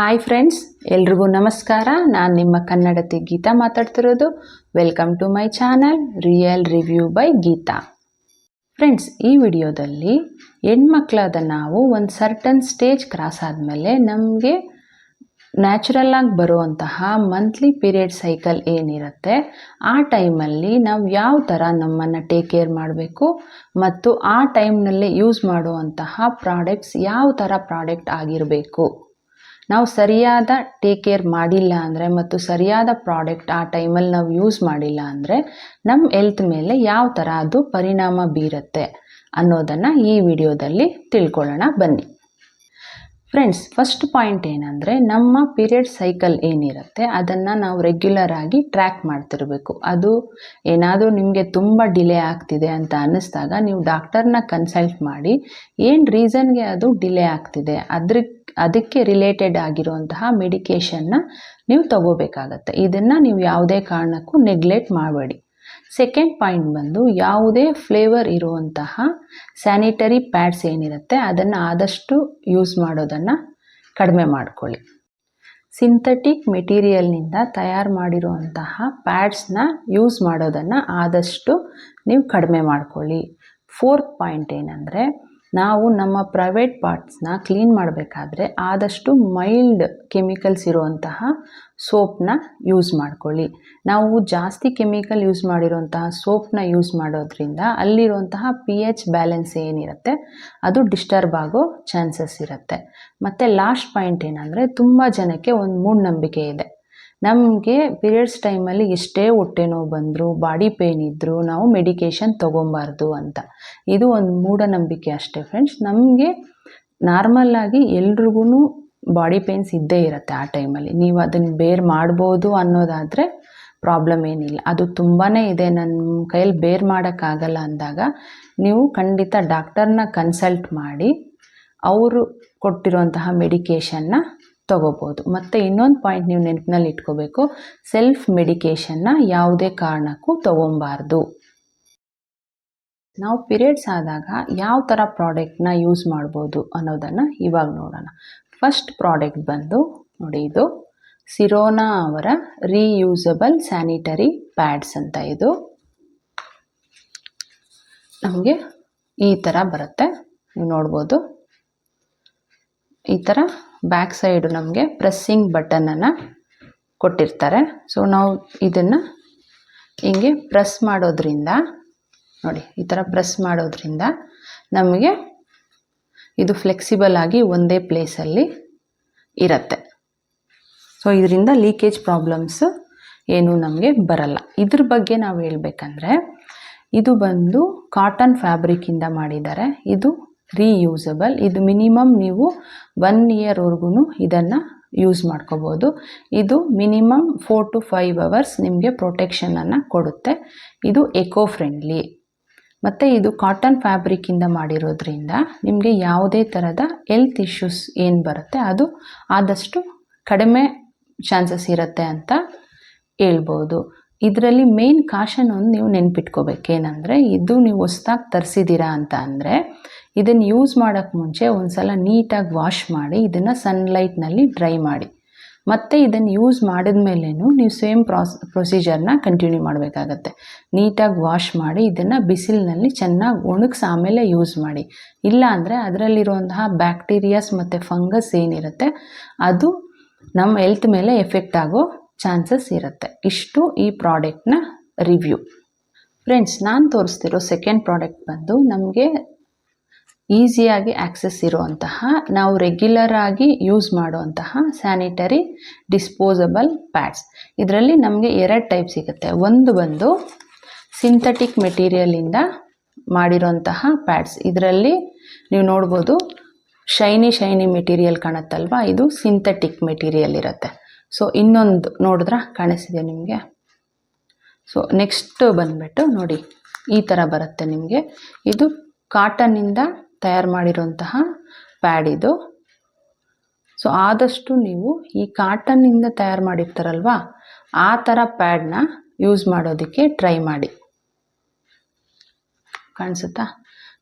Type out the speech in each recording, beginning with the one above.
Hi friends, ಎಲ್ರಿಗೂ ನಮಸ್ಕಾರ. ನಾನು ನಿಮ್ಮ ಕನ್ನಡತಿ ಗೀತಾ ಮಾತಾಡ್ತಿರೋದು. Welcome to my channel real review by Geeta. Friends, ಈ ವಿಡಿಯೋದಲ್ಲಿ ಹೆಣ್ಮಕ್ಳಾದ ನಾವು ಒಂದು ಸರ್ಟನ್ ಸ್ಟೇಜ್ ಕ್ರಾಸ್ ಆದಮೇಲೆ ನಮಗೆ ನ್ಯಾಚುರಲ್ ಆಗಿ ಬರುವಂತಹ ಮಂತ್ಲಿ ಪೀರಿಯಡ್ ಸೈಕಲ್ ಏನಿರುತ್ತೆ, ಆ ಟೈಮಲ್ಲಿ ನಾವು ಯಾವ ಥರ ನಮ್ಮನ್ನು ಟೇಕ್ ಕೇರ್ ಮಾಡಬೇಕು ಮತ್ತು ಆ ಟೈಮ್ನಲ್ಲಿ ಯೂಸ್ ಮಾಡುವಂತಹ ಪ್ರಾಡಕ್ಟ್ಸ್ ಯಾವ ಥರ ಪ್ರಾಡಕ್ಟ್ ಆಗಿರಬೇಕು. ನಾವು ಸರಿಯಾದ ಟೇಕ್ ಕೇರ್ ಮಾಡಿಲ್ಲ ಅಂದರೆ ಮತ್ತು ಸರಿಯಾದ ಪ್ರಾಡಕ್ಟ್ ಆ ಟೈಮಲ್ಲಿ ನಾವು ಯೂಸ್ ಮಾಡಿಲ್ಲ ಅಂದರೆ ನಮ್ಮ ಹೆಲ್ತ್ ಮೇಲೆ ಯಾವ ಥರ ಅದು ಪರಿಣಾಮ ಬೀರುತ್ತೆ ಅನ್ನೋದನ್ನು ಈ ವಿಡಿಯೋದಲ್ಲಿ ತಿಳ್ಕೊಳ್ಳೋಣ ಬನ್ನಿ. ಫ್ರೆಂಡ್ಸ್, ಫಸ್ಟ್ ಪಾಯಿಂಟ್ ಏನಂದರೆ, ನಮ್ಮ ಪೀರಿಯಡ್ ಸೈಕಲ್ ಏನಿರುತ್ತೆ ಅದನ್ನು ನಾವು ರೆಗ್ಯುಲರ್ ಆಗಿ ಟ್ರ್ಯಾಕ್ ಮಾಡ್ತಿರಬೇಕು. ಅದು ಏನಾದರೂ ನಿಮಗೆ ತುಂಬ ಡಿಲೇ ಆಗ್ತಿದೆ ಅಂತ ಅನ್ನಿಸ್ದಾಗ ನೀವು ಡಾಕ್ಟರ್ನ ಕನ್ಸಲ್ಟ್ ಮಾಡಿ ಏನು ರೀಸನ್ಗೆ ಅದು ಡಿಲೇ ಆಗ್ತಿದೆ ಅದಕ್ಕೆ ರಿಲೇಟೆಡ್ ಆಗಿರುವಂತಹ ಮೆಡಿಕೇಷನ್ನ ನೀವು ತಗೋಬೇಕಾಗತ್ತೆ. ಇದನ್ನು ನೀವು ಯಾವುದೇ ಕಾರಣಕ್ಕೂ ನೆಗ್ಲೆಕ್ಟ್ ಮಾಡಬೇಡಿ. ಸೆಕೆಂಡ್ ಪಾಯಿಂಟ್ ಬಂದು, ಯಾವುದೇ ಫ್ಲೇವರ್ ಇರುವಂತಹ ಸ್ಯಾನಿಟರಿ ಪ್ಯಾಡ್ಸ್ ಏನಿರುತ್ತೆ ಅದನ್ನು ಆದಷ್ಟು ಯೂಸ್ ಮಾಡೋದನ್ನು ಕಡಿಮೆ ಮಾಡಿಕೊಳ್ಳಿ. ಸಿಂಥೆಟಿಕ್ ಮೆಟೀರಿಯಲ್ನಿಂದ ತಯಾರು ಮಾಡಿರುವಂತಹ ಪ್ಯಾಡ್ಸ್ನ ಯೂಸ್ ಮಾಡೋದನ್ನು ಆದಷ್ಟು ನೀವು ಕಡಿಮೆ ಮಾಡಿಕೊಳ್ಳಿ. ಫೋರ್ತ್ ಪಾಯಿಂಟ್ ಏನಂದರೆ, ನಾವು ನಮ್ಮ ಪ್ರೈವೇಟ್ ಪಾರ್ಟ್ಸ್ನ ಕ್ಲೀನ್ ಮಾಡಬೇಕಾದ್ರೆ ಆದಷ್ಟು ಮೈಲ್ಡ್ ಕೆಮಿಕಲ್ಸ್ ಇರುವಂತಹ ಸೋಪ್ನ ಯೂಸ್ ಮಾಡ್ಕೊಳ್ಳಿ. ನಾವು ಜಾಸ್ತಿ ಕೆಮಿಕಲ್ ಯೂಸ್ ಮಾಡಿರುವಂತಹ ಸೋಪ್ನ ಯೂಸ್ ಮಾಡೋದ್ರಿಂದ ಅಲ್ಲಿರುವಂತಹ pH ಬ್ಯಾಲೆನ್ಸ್ ಏನಿರುತ್ತೆ ಅದು ಡಿಸ್ಟರ್ಬ್ ಆಗೋ ಚಾನ್ಸಸ್ ಇರುತ್ತೆ. ಮತ್ತು ಲಾಸ್ಟ್ ಪಾಯಿಂಟ್ ಏನಂದರೆ, ತುಂಬ ಜನಕ್ಕೆ ಒಂದು ಮೂಢನಂಬಿಕೆ ಇದೆ, ನಮಗೆ ಪೀರಿಯಡ್ಸ್ ಟೈಮಲ್ಲಿ ಎಷ್ಟೇ ಹೊಟ್ಟೆ ನೋವು ಬಂದರೂ ಬಾಡಿ ಪೇಯ್ನ್ ಇದ್ದರೂ ನಾವು ಮೆಡಿಕೇಷನ್ ತೊಗೊಬಾರ್ದು ಅಂತ. ಇದು ಒಂದು ಮೂಢನಂಬಿಕೆ ಅಷ್ಟೇ ಫ್ರೆಂಡ್ಸ್. ನಮಗೆ ನಾರ್ಮಲ್ಲಾಗಿ ಎಲ್ರಿಗೂ ಬಾಡಿ ಪೇಯ್ನ್ಸ್ ಇದ್ದೇ ಇರುತ್ತೆ ಆ ಟೈಮಲ್ಲಿ. ನೀವು ಅದನ್ನು ಬೇರ್ ಮಾಡ್ಬೋದು ಅನ್ನೋದಾದರೆ ಪ್ರಾಬ್ಲಮ್ ಏನಿಲ್ಲ. ಅದು ತುಂಬಾ ಇದೆ, ನನ್ನ ಕೈಯಲ್ಲಿ ಬೇರ್ ಮಾಡೋಕ್ಕಾಗಲ್ಲ ಅಂದಾಗ ನೀವು ಖಂಡಿತ ಡಾಕ್ಟರ್ನ ಕನ್ಸಲ್ಟ್ ಮಾಡಿ ಅವರು ಕೊಟ್ಟಿರುವಂತಹ ಮೆಡಿಕೇಷನ್ನ ತೊಗೋಬೋದು. ಮತ್ತು ಇನ್ನೊಂದು ಪಾಯಿಂಟ್ ನೀವು ನೆನಪಿನಲ್ಲಿ ಇಟ್ಕೋಬೇಕು, ಸೆಲ್ಫ್ ಮೆಡಿಕೇಷನ್ನ ಯಾವುದೇ ಕಾರಣಕ್ಕೂ ತೊಗೊಬಾರ್ದು. ನಾವು ಪೀರಿಯಡ್ಸ್ ಆದಾಗ ಯಾವ ಥರ ಪ್ರಾಡಕ್ಟ್ನ ಯೂಸ್ ಮಾಡ್ಬೋದು ಅನ್ನೋದನ್ನು ಇವಾಗ ನೋಡೋಣ. ಫಸ್ಟ್ ಪ್ರಾಡಕ್ಟ್ ಬಂದು ನೋಡಿ, ಇದು ಸಿರೋನಾ ಅವರ ರೀಯೂಸಬಲ್ ಸ್ಯಾನಿಟರಿ ಪ್ಯಾಡ್ಸ್ ಅಂತ. ಇದು ನಮಗೆ ಈ ಥರ ಬರುತ್ತೆ, ನೀವು ನೋಡ್ಬೋದು. ಈ ಥರ ಬ್ಯಾಕ್ ಸೈಡು ನಮಗೆ ಪ್ರೆಸ್ಸಿಂಗ್ ಬಟನನ್ನು ಕೊಟ್ಟಿರ್ತಾರೆ. ಸೊ ನಾವು ಇದನ್ನು ಹಿಂಗೆ ಪ್ರೆಸ್ ಮಾಡೋದ್ರಿಂದ ನೋಡಿ, ಈ ಥರ ಪ್ರೆಸ್ ಮಾಡೋದ್ರಿಂದ ನಮಗೆ ಇದು ಫ್ಲೆಕ್ಸಿಬಲ್ ಆಗಿ ಒಂದೇ ಪ್ಲೇಸಲ್ಲಿ ಇರುತ್ತೆ. ಸೊ ಇದರಿಂದ ಲೀಕೇಜ್ ಪ್ರಾಬ್ಲಮ್ಸ್ ಏನೂ ನಮಗೆ ಬರಲ್ಲ. ಇದ್ರ ಬಗ್ಗೆ ನಾವು ಹೇಳ್ಬೇಕಂದ್ರೆ, ಇದು ಬಂದು ಕಾಟನ್ ಫ್ಯಾಬ್ರಿಕ್ಕಿಂದ ಮಾಡಿದ್ದಾರೆ. ಇದು ರೀಯೂಸಬಲ್. ಇದು ಮಿನಿಮಮ್ ನೀವು 1 ಇಯರ್ವರೆಗೂ ಇದನ್ನು ಯೂಸ್ ಮಾಡ್ಕೋಬೋದು. ಇದು ಮಿನಿಮಮ್ 4 to 5 hours ನಿಮಗೆ ಪ್ರೊಟೆಕ್ಷನನ್ನು ಕೊಡುತ್ತೆ. ಇದು ಎಕೋ ಫ್ರೆಂಡ್ಲಿ ಮತ್ತು ಇದು ಕಾಟನ್ ಫ್ಯಾಬ್ರಿಕ್ಕಿಂದ ಮಾಡಿರೋದ್ರಿಂದ ನಿಮಗೆ ಯಾವುದೇ ಥರದ ಹೆಲ್ತ್ ಇಶ್ಯೂಸ್ ಏನು ಬರುತ್ತೆ ಅದು ಆದಷ್ಟು ಕಡಿಮೆ ಚಾನ್ಸಸ್ ಇರುತ್ತೆ ಅಂತ ಹೇಳ್ಬೋದು. ಇದರಲ್ಲಿ ಮೇನ್ ಕಾಷನ್ ಒಂದು ನೀವು ನೆನ್ಪಿಟ್ಕೋಬೇಕೇನೆಂದರೆ, ಇದು ನೀವು ಹೊಸ್ದಾಗಿ ತರಿಸಿದ್ದೀರಾ ಅಂತ ಅಂದರೆ ಇದನ್ನು ಯೂಸ್ ಮಾಡೋಕ್ಕೆ ಮುಂಚೆ ಒಂದು ಸಲ ನೀಟಾಗಿ ವಾಶ್ ಮಾಡಿ ಇದನ್ನು ಸನ್ಲೈಟ್ನಲ್ಲಿ ಡ್ರೈ ಮಾಡಿ. ಮತ್ತು ಇದನ್ನು ಯೂಸ್ ಮಾಡಿದ ಮೇಲೇನು ನೀವು ಸೇಮ್ ಪ್ರೊಸೀಜರ್ನ ಕಂಟಿನ್ಯೂ ಮಾಡಬೇಕಾಗತ್ತೆ. ನೀಟಾಗಿ ವಾಶ್ ಮಾಡಿ ಇದನ್ನು ಬಿಸಿಲಿನಲ್ಲಿ ಚೆನ್ನಾಗಿ ಒಣಗಿಸಿ ಆಮೇಲೆ ಯೂಸ್ ಮಾಡಿ. ಇಲ್ಲ ಅಂದರೆ ಅದರಲ್ಲಿರುವಂತಹ ಬ್ಯಾಕ್ಟೀರಿಯಾಸ್ ಮತ್ತು ಫಂಗಸ್ ಏನಿರುತ್ತೆ ಅದು ನಮ್ಮ ಹೆಲ್ತ್ ಮೇಲೆ ಎಫೆಕ್ಟ್ ಆಗೋ ಚಾನ್ಸಸ್ ಇರುತ್ತೆ. ಇಷ್ಟು ಈ ಪ್ರಾಡಕ್ಟ್ನ ರಿವ್ಯೂ. ಫ್ರೆಂಡ್ಸ್, ನಾನು ತೋರಿಸ್ತಿರೋ ಸೆಕೆಂಡ್ ಪ್ರಾಡಕ್ಟ್ ಬಂದು ನಮಗೆ ಈಸಿಯಾಗಿ ಆಕ್ಸೆಸ್ ಇರುವಂತಹ, ನಾವು ರೆಗ್ಯುಲರ್ ಆಗಿ ಯೂಸ್ ಮಾಡುವಂತಹ ಸ್ಯಾನಿಟರಿ ಡಿಸ್ಪೋಸಬಲ್ ಪ್ಯಾಡ್ಸ್. ಇದರಲ್ಲಿ ನಮಗೆ 2 ಟೈಪ್ ಸಿಗುತ್ತೆ. ಒಂದು ಬಂದು ಸಿಂಥೆಟಿಕ್ ಮೆಟೀರಿಯಲಿಂದ ಮಾಡಿರೋಂತಹ ಪ್ಯಾಡ್ಸ್. ಇದರಲ್ಲಿ ನೀವು ನೋಡ್ಬೋದು ಶೈನಿ ಮೆಟೀರಿಯಲ್ ಕಾಣುತ್ತಲ್ವ, ಇದು ಸಿಂಥೆಟಿಕ್ ಮೆಟೀರಿಯಲ್ ಇರುತ್ತೆ. ಸೊ ಇನ್ನೊಂದು ನೋಡಿದ್ರೆ ಕಾಣಿಸ್ತಿದೆ ನಿಮಗೆ. ಸೊ ನೆಕ್ಸ್ಟ್ ಬಂದುಬಿಟ್ಟು ನೋಡಿ, ಈ ಥರ ಬರುತ್ತೆ ನಿಮಗೆ. ಇದು ಕಾಟನ್ನಿಂದ ತಯಾರು ಮಾಡಿರೋಂತಹ ಪ್ಯಾಡ್ ಇದು. ಸೊ ಆದಷ್ಟು ನೀವು ಈ ಕಾಟನ್ನಿಂದ ತಯಾರು ಮಾಡಿರ್ತಾರಲ್ವ ಆ ಥರ ಪ್ಯಾಡ್ನ ಯೂಸ್ ಮಾಡೋದಕ್ಕೆ ಟ್ರೈ ಮಾಡಿ. ಕಾಣಿಸುತ್ತಾ?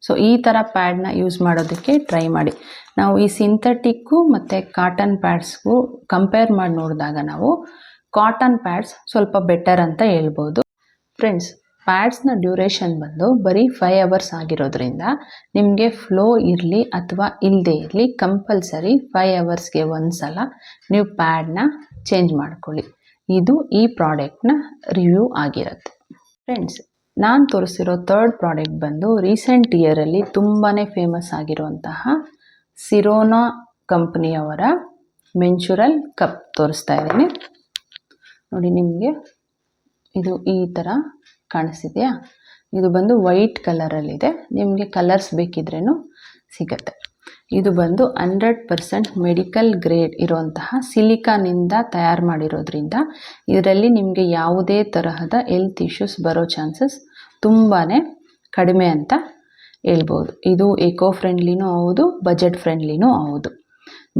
ಸೊ ಈ ಥರ ಪ್ಯಾಡ್ನ ಯೂಸ್ ಮಾಡೋದಕ್ಕೆ ಟ್ರೈ ಮಾಡಿ. ನಾವು ಈ ಸಿಂಥೆಟಿಕ್ಕು ಮತ್ತು ಕಾಟನ್ ಪ್ಯಾಡ್ಸ್ಗೂ ಕಂಪೇರ್ ಮಾಡಿ ನೋಡಿದಾಗ ನಾವು ಕಾಟನ್ ಪ್ಯಾಡ್ಸ್ ಸ್ವಲ್ಪ ಬೆಟರ್ ಅಂತ ಹೇಳ್ಬೋದು. ಫ್ರೆಂಡ್ಸ್, ಪ್ಯಾಡ್ಸ್ನ ಡ್ಯೂರೇಷನ್ ಬಂದು ಬರೀ 5 ಅವರ್ಸ್ ಆಗಿರೋದ್ರಿಂದ ನಿಮಗೆ ಫ್ಲೋ ಇರಲಿ ಅಥವಾ ಇಲ್ಲದೆ ಇರಲಿ ಕಂಪಲ್ಸರಿ 5 ಅವರ್ಸ್ಗೆ ಒಂದು ಸಲ ನೀವು ಪ್ಯಾಡ್ನ ಚೇಂಜ್ ಮಾಡ್ಕೊಳ್ಳಿ. ಇದು ಈ ಪ್ರಾಡಕ್ಟ್ನ ರಿವ್ಯೂ ಆಗಿರುತ್ತೆ. ಫ್ರೆಂಡ್ಸ್, ನಾನು ತೋರಿಸಿರೋ ಥರ್ಡ್ ಪ್ರಾಡಕ್ಟ್ ಬಂದು ರೀಸೆಂಟ್ ಇಯರಲ್ಲಿ ತುಂಬಾ ಫೇಮಸ್ ಆಗಿರುವಂತಹ ಸಿರೋನಾ ಕಂಪ್ನಿಯವರ ಮೆನ್ಚುರಲ್ ಕಪ್ ತೋರಿಸ್ತಾ ಇದ್ದೀನಿ. ನೋಡಿ, ನಿಮಗೆ ಇದು ಈ ಥರ ಕಾಣಿಸ್ತಿದೆಯಾ? ಇದು ಬಂದು ವೈಟ್ ಕಲರಲ್ಲಿದೆ. ನಿಮಗೆ ಕಲರ್ಸ್ ಬೇಕಿದ್ರೂ ಸಿಗತ್ತೆ. ಇದು ಬಂದು 100% ಮೆಡಿಕಲ್ ಗ್ರೇಡ್ ಇರುವಂತಹ ಸಿಲಿಕಾನಿಂದ ತಯಾರು ಮಾಡಿರೋದ್ರಿಂದ ಇದರಲ್ಲಿ ನಿಮಗೆ ಯಾವುದೇ ತರಹದ ಹೆಲ್ತ್ ಇಶ್ಯೂಸ್ ಬರೋ ಚಾನ್ಸಸ್ ತುಂಬಾ ಕಡಿಮೆ ಅಂತ ಹೇಳ್ಬೋದು. ಇದು ಎಕೋ ಫ್ರೆಂಡ್ಲಿನೂ ಹೌದು, ಬಜೆಟ್ ಫ್ರೆಂಡ್ಲಿನೂ ಹೌದು.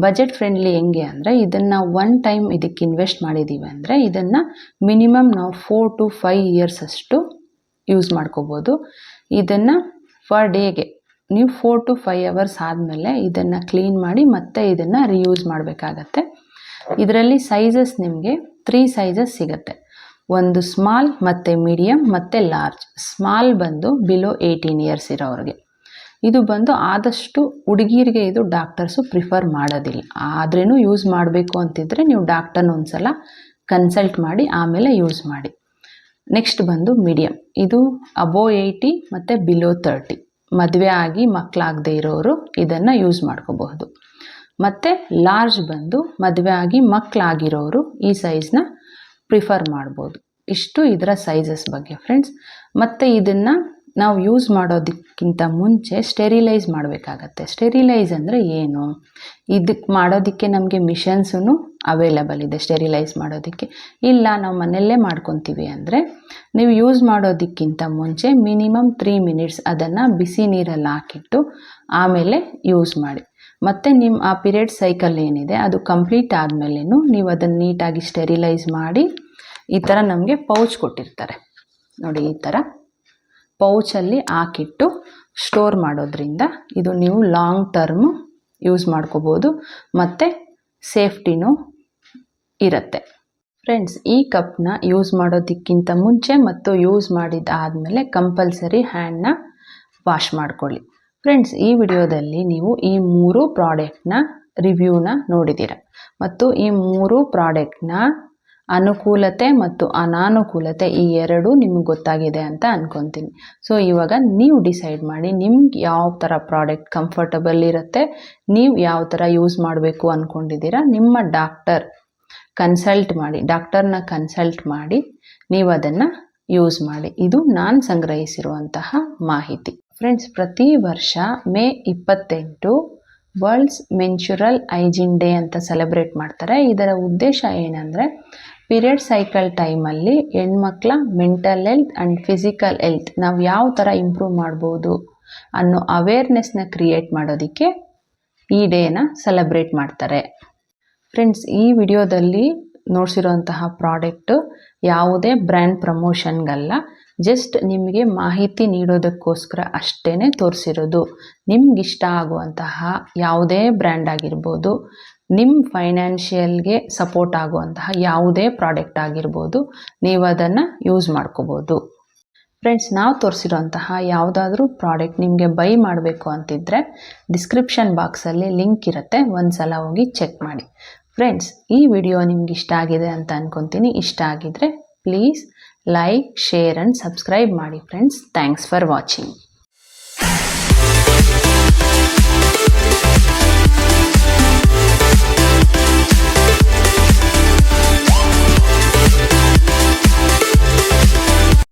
ಬಜೆಟ್ ಫ್ರೆಂಡ್ಲಿ ಹೆಂಗೆ ಅಂದರೆ, ಇದನ್ನು ಒನ್ ಟೈಮ್ ಇದಕ್ಕೆ ಇನ್ವೆಸ್ಟ್ ಮಾಡಿದ್ದೀವಿ ಅಂದರೆ ಇದನ್ನು ಮಿನಿಮಮ್ ನಾವು 4 to 5 ಇಯರ್ಸ್ ಅಷ್ಟು ಯೂಸ್ ಮಾಡ್ಕೋಬೋದು. ಇದನ್ನು ಪರ್ ಡೇಗೆ ನೀವು 4 to 5 ಅವರ್ಸ್ ಆದಮೇಲೆ ಇದನ್ನು ಕ್ಲೀನ್ ಮಾಡಿ ಮತ್ತೆ ಇದನ್ನು ರಿಯೂಸ್ ಮಾಡಬೇಕಾಗತ್ತೆ. ಇದರಲ್ಲಿ ಸೈಜಸ್ ನಿಮಗೆ 3 ಸೈಜಸ್ ಸಿಗುತ್ತೆ. ಒಂದು ಸ್ಮಾಲ್ ಮತ್ತು ಮೀಡಿಯಮ್ ಮತ್ತು ಲಾರ್ಜ್. ಸ್ಮಾಲ್ ಬಂದು ಬಿಲೋ 18 ಇಯರ್ಸ್ ಇರೋರಿಗೆ. ಇದು ಬಂದು ಆದಷ್ಟು ಹುಡುಗಿರಿಗೆ ಇದು ಡಾಕ್ಟರ್ಸು ಪ್ರಿಫರ್ ಮಾಡೋದಿಲ್ಲ. ಆದ್ರೂ ಯೂಸ್ ಮಾಡಬೇಕು ಅಂತಿದ್ರೆ ನೀವು ಡಾಕ್ಟರ್ನ ಒಂದು ಸಲ ಕನ್ಸಲ್ಟ್ ಮಾಡಿ ಆಮೇಲೆ ಯೂಸ್ ಮಾಡಿ. ನೆಕ್ಸ್ಟ್ ಬಂದು ಮೀಡಿಯಮ್. ಇದು ಅಬೋವ್ 80 ಮತ್ತು ಬಿಲೋ 30. ಮದುವೆ ಆಗಿ ಮಕ್ಕಳಾಗದೇ ಇರೋರು ಇದನ್ನು ಯೂಸ್ ಮಾಡ್ಕೋಬಹುದು. ಮತ್ತು ಲಾರ್ಜ್ ಬಂದು ಮದುವೆ ಆಗಿ ಮಕ್ಕಳಾಗಿರೋರು ಈ ಸೈಜ್ನ ಪ್ರಿಫರ್ ಮಾಡ್ಬೋದು. ಇಷ್ಟು ಇದರ ಸೈಜಸ್ ಬಗ್ಗೆ ಫ್ರೆಂಡ್ಸ್. ಮತ್ತು ಇದನ್ನು ನಾವು ಯೂಸ್ ಮಾಡೋದಕ್ಕಿಂತ ಮುಂಚೆ ಸ್ಟೆರಿಲೈಸ್ ಮಾಡಬೇಕಾಗತ್ತೆ. ಸ್ಟೆರಿಲೈಸ್ ಅಂದರೆ ಏನು? ಇದಕ್ಕೆ ಮಾಡೋದಕ್ಕೆ ನಮಗೆ ಮಿಷನ್ಸೂ ಅವೈಲಬಲ್ ಇದೆ ಸ್ಟೆರಿಲೈಸ್ ಮಾಡೋದಕ್ಕೆ. ಇಲ್ಲ ನಾವು ಮನೆಯಲ್ಲೇ ಮಾಡ್ಕೊತೀವಿ ಅಂದರೆ ನೀವು ಯೂಸ್ ಮಾಡೋದಕ್ಕಿಂತ ಮುಂಚೆ ಮಿನಿಮಮ್ 3 ಮಿನಿಟ್ಸ್ ಅದನ್ನು ಬಿಸಿ ನೀರಲ್ಲಿ ಹಾಕಿಟ್ಟು ಆಮೇಲೆ ಯೂಸ್ ಮಾಡಿ. ಮತ್ತು ನಿಮ್ಮ ಆ ಪೀರಿಯಡ್ ಸೈಕಲ್ ಏನಿದೆ ಅದು ಕಂಪ್ಲೀಟ್ ಆದಮೇಲೆನೂ ನೀವು ಅದನ್ನು ನೀಟಾಗಿ ಸ್ಟೆರಿಲೈಸ್ ಮಾಡಿ ಈ ಥರ ನಮಗೆ ಪೌಚ್ ಕೊಟ್ಟಿರ್ತಾರೆ ನೋಡಿ. ಈ ಥರ ಪೌಚಲ್ಲಿ ಹಾಕಿಟ್ಟು ಸ್ಟೋರ್ ಮಾಡೋದ್ರಿಂದ ಇದು ನೀವು ಲಾಂಗ್ ಟರ್ಮು ಯೂಸ್ ಮಾಡ್ಕೋಬೋದು ಮತ್ತು ಸೇಫ್ಟಿನೂ ಇರುತ್ತೆ. ಫ್ರೆಂಡ್ಸ್, ಈ ಕಪ್ನ ಯೂಸ್ ಮಾಡೋದಕ್ಕಿಂತ ಮುಂಚೆ ಮತ್ತು ಯೂಸ್ ಮಾಡಿದ್ದಾದಮೇಲೆ ಕಂಪಲ್ಸರಿ ಹ್ಯಾಂಡ್ನ ವಾಶ್ ಮಾಡ್ಕೊಳ್ಳಿ. ಫ್ರೆಂಡ್ಸ್, ಈ ವಿಡಿಯೋದಲ್ಲಿ ನೀವು ಈ 3 ಪ್ರಾಡಕ್ಟ್ನ ರಿವ್ಯೂನ ನೋಡಿದ್ದೀರ ಮತ್ತು ಈ 3 ಪ್ರಾಡಕ್ಟ್ನ ಅನುಕೂಲತೆ ಮತ್ತು ಅನಾನುಕೂಲತೆ ಈ ಎರಡೂ ನಿಮ್ಗೆ ಗೊತ್ತಾಗಿದೆ ಅಂತ ಅಂದ್ಕೊತೀನಿ. ಸೊ ಇವಾಗ ನೀವು ಡಿಸೈಡ್ ಮಾಡಿ ನಿಮ್ಗೆ ಯಾವ ಥರ ಪ್ರಾಡಕ್ಟ್ ಕಂಫರ್ಟಬಲ್ ಇರುತ್ತೆ, ನೀವು ಯಾವ ಥರ ಯೂಸ್ ಮಾಡಬೇಕು ಅಂದ್ಕೊಂಡಿದ್ದೀರಾ. ನಿಮ್ಮ ಡಾಕ್ಟರ್ನ ಕನ್ಸಲ್ಟ್ ಮಾಡಿ ನೀವು ಅದನ್ನು ಯೂಸ್ ಮಾಡಿ. ಇದು ನಾನು ಸಂಗ್ರಹಿಸಿರುವಂತಹ ಮಾಹಿತಿ. ಫ್ರೆಂಡ್ಸ್, ಪ್ರತಿ ವರ್ಷ ಮೇ 28 ವರ್ಲ್ಡ್ಸ್ ಮೆನ್ಚುರಲ್ ಹೈಜೀನ್ ಡೇ ಅಂತ ಸೆಲೆಬ್ರೇಟ್ ಮಾಡ್ತಾರೆ. ಇದರ ಉದ್ದೇಶ ಏನಂದರೆ, ಪೀರಿಯಡ್ ಸೈಕಲ್ ಟೈಮಲ್ಲಿ ಹೆಣ್ಮಕ್ಳ mental health and physical health ನಾವು ಯಾವ ಥರ ಇಂಪ್ರೂವ್ ಮಾಡ್ಬೋದು ಅನ್ನೋ ಅವೇರ್ನೆಸ್ನ ಕ್ರಿಯೇಟ್ ಮಾಡೋದಕ್ಕೆ ಈ ಡೇನ ಸೆಲೆಬ್ರೇಟ್ ಮಾಡ್ತಾರೆ. ಫ್ರೆಂಡ್ಸ್, ಈ ವಿಡಿಯೋದಲ್ಲಿ ನೋಡಿಸಿರೋಂತಹ ಪ್ರಾಡಕ್ಟು ಯಾವುದೇ ಬ್ರ್ಯಾಂಡ್ ಪ್ರಮೋಷನ್ಗಲ್ಲ, ಜಸ್ಟ್ ನಿಮಗೆ ಮಾಹಿತಿ ನೀಡೋದಕ್ಕೋಸ್ಕರ ಅಷ್ಟೇ ತೋರಿಸಿರೋದು. ನಿಮಗಿಷ್ಟ ಆಗುವಂತಹ ಯಾವುದೇ ಬ್ರ್ಯಾಂಡ್ ಆಗಿರ್ಬೋದು, ನಿಮ್ಮ ಫೈನಾನ್ಷಿಯಲ್ಗೆ ಸಪೋರ್ಟ್ ಆಗುವಂತಹ ಯಾವುದೇ ಪ್ರಾಡಕ್ಟ್ ಆಗಿರ್ಬೋದು, ನೀವು ಅದನ್ನು ಯೂಸ್ ಮಾಡ್ಕೋಬೋದು. ಫ್ರೆಂಡ್ಸ್, ನಾವು ತೋರಿಸಿರೋಂತಹ ಯಾವುದಾದ್ರೂ ಪ್ರಾಡಕ್ಟ್ ನಿಮಗೆ ಬೈ ಮಾಡಬೇಕು ಅಂತಿದ್ದರೆ ಡಿಸ್ಕ್ರಿಪ್ಷನ್ ಬಾಕ್ಸಲ್ಲಿ ಲಿಂಕ್ ಇರುತ್ತೆ, ಒಂದು ಸಲ ಹೋಗಿ ಚೆಕ್ ಮಾಡಿ. ಫ್ರೆಂಡ್ಸ್, ಈ ವಿಡಿಯೋ ನಿಮ್ಗೆ ಇಷ್ಟ ಆಗಿದೆ ಅಂತ ಅಂದ್ಕೊತೀನಿ. ಇಷ್ಟ ಆಗಿದ್ರೆ please like, share and subscribe ಮಾಡಿ ಫ್ರೆಂಡ್ಸ್. Thanks for watching.